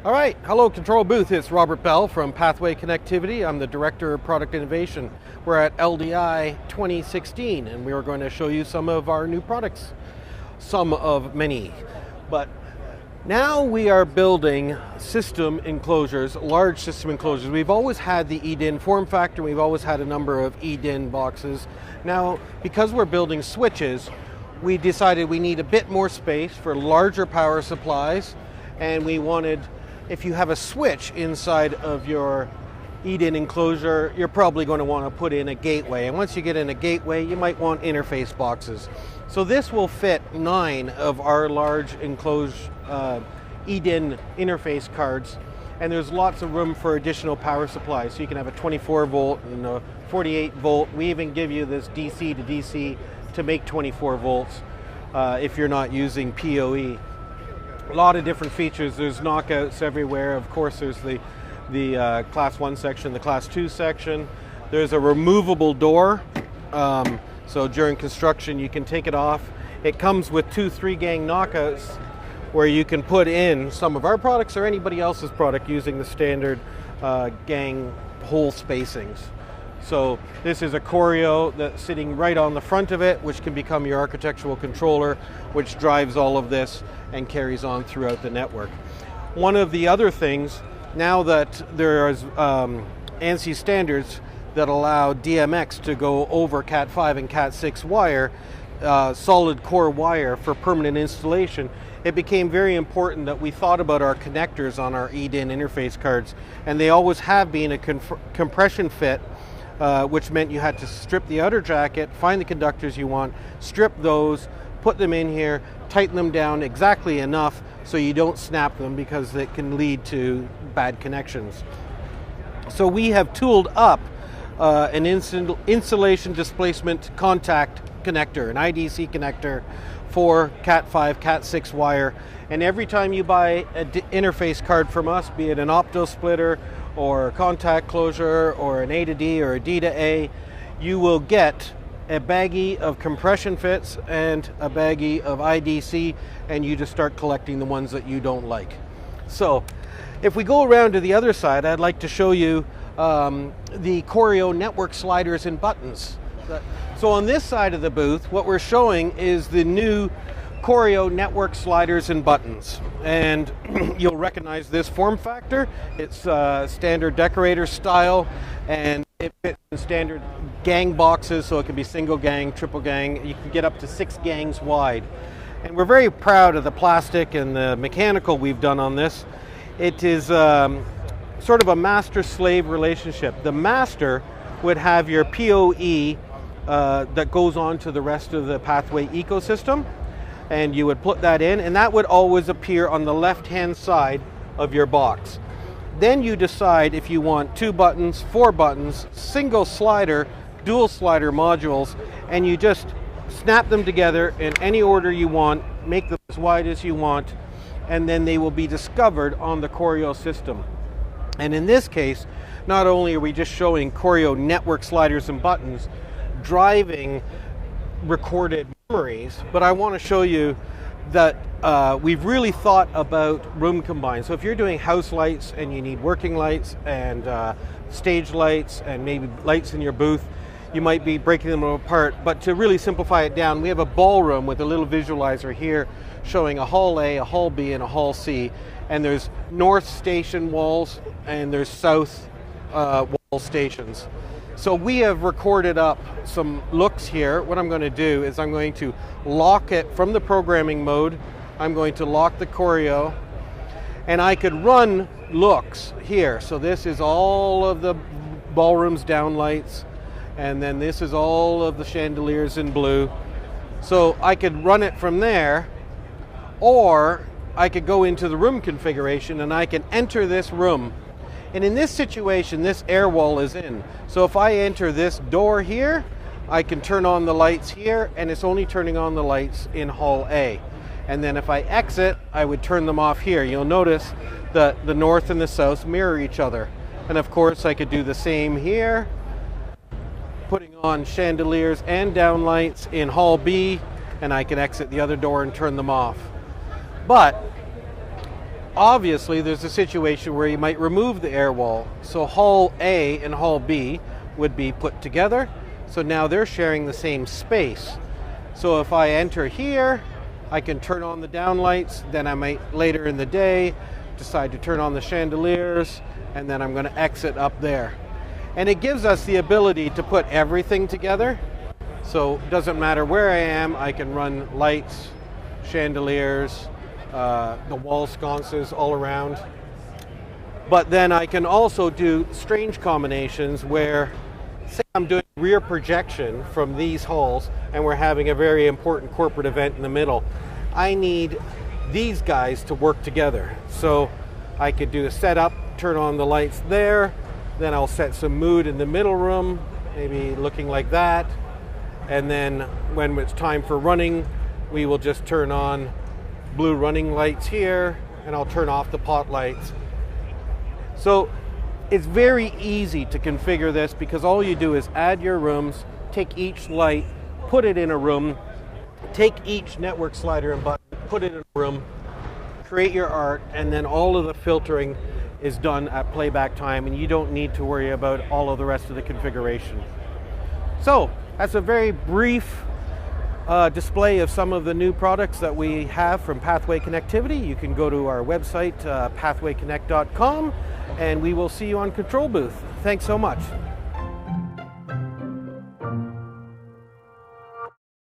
All right, hello ControlBooth, it's Robert Bell from Pathway Connectivity. I'm the Director of Product Innovation. We're at LDI 2016 and we are going to show you some of our new products. Some of many. But now we are building system enclosures, large system enclosures. We've always had the eDIM form factor, we've always had a number of eDIM boxes. Now, because we're building switches, we decided we need a bit more space for larger power supplies, and we wanted, if you have a switch inside of your eDIM enclosure, you're probably going to want to put in a gateway. And once you get in a gateway, you might want interface boxes. So this will fit 9 of our large enclosed eDIM interface cards. And there's lots of room for additional power supplies. So you can have a 24 volt and a 48 volt. We even give you this DC to DC to make 24 volts if you're not using PoE. A lot of different features. There's knockouts everywhere. Of course, there's the class 1 section, the class 2 section. There's a removable door. So during construction, you can take it off. It comes with 2 3-gang knockouts where you can put in some of our products or anybody else's product using the standard gang hole spacings. So this is a Choreo that's sitting right on the front of it, which can become your architectural controller, which drives all of this and carries on throughout the network. One of the other things, now that there is ANSI standards that allow DMX to go over Cat5 and Cat6 wire, solid core wire for permanent installation, it became very important that we thought about our connectors on our eDIM interface cards, and they always have been a compression fit, which meant you had to strip the outer jacket, find the conductors you want, strip those, put them in here, tighten them down exactly enough so you don't snap them because it can lead to bad connections. So we have tooled up an insulation displacement contact connector, an IDC connector for Cat5, Cat6 wire. And every time you buy an interface card from us, be it an opto splitter or a contact closure or an A to D or a D to A, you will get a baggie of compression fits and a baggie of IDC, and you just start collecting the ones that you don't like. So if we go around to the other side, I'd like to show you the Choreo network sliders and buttons. So on this side of the booth, what we're showing is the new Choreo network sliders and buttons. And you'll recognize this form factor. It's standard decorator style, and it fits in standard gang boxes, so it can be single gang, triple gang. You can get up to 6 gangs wide. And we're very proud of the plastic and the mechanical we've done on this. It is sort of a master-slave relationship. The master would have your PoE that goes on to the rest of the Pathway ecosystem, and you would put that in, and that would always appear on the left-hand side of your box. Then you decide if you want 2 buttons, 4 buttons, single slider, dual slider modules, and you just snap them together in any order you want, make them as wide as you want, and then they will be discovered on the Choreo system. And in this case, not only are we just showing Choreo network sliders and buttons driving recorded memories, but I want to show you that we've really thought about room combined. So if you're doing house lights and you need working lights and stage lights and maybe lights in your booth, you might be breaking them apart. But to really simplify it down, we have a ballroom with a little visualizer here showing a hall A, a hall B, and a hall C. And there's north station walls and there's south wall stations. So we have recorded up some looks here. What I'm going to do is I'm going to lock it from the programming mode. I'm going to lock the Choreo, and I could run looks here. So this is all of the ballroom's downlights, and then this is all of the chandeliers in blue. So I could run it from there, or I could go into the room configuration and I can enter this room. And in this situation, this air wall is in. So if I enter this door here, I can turn on the lights here, and it's only turning on the lights in Hall A. And then if I exit, I would turn them off here. You'll notice that the north and the south mirror each other. And of course, I could do the same here, putting on chandeliers and downlights in Hall B, and I can exit the other door and turn them off. But Obviously, there's a situation where you might remove the air wall. So Hall A and Hall B would be put together. So now they're sharing the same space. So if I enter here, I can turn on the downlights, then I might later in the day decide to turn on the chandeliers, and then I'm going to exit up there. And it gives us the ability to put everything together. So it doesn't matter where I am, I can run lights, chandeliers, the wall sconces all around. But then I can also do strange combinations where, say I'm doing rear projection from these halls and we're having a very important corporate event in the middle. I need these guys to work together. So I could do a setup, turn on the lights there, then I'll set some mood in the middle room, maybe looking like that. And then when it's time for running, we will just turn on blue running lights here, and I'll turn off the pot lights. So it's very easy to configure this because all you do is add your rooms, take each light, put it in a room, take each network slider and button, put it in a room, create your art, and then all of the filtering is done at playback time, and you don't need to worry about all of the rest of the configuration. So that's a very brief display of some of the new products that we have from Pathway Connectivity. You can go to our website, pathwayconnect.com, and we will see you on ControlBooth. Thanks so much.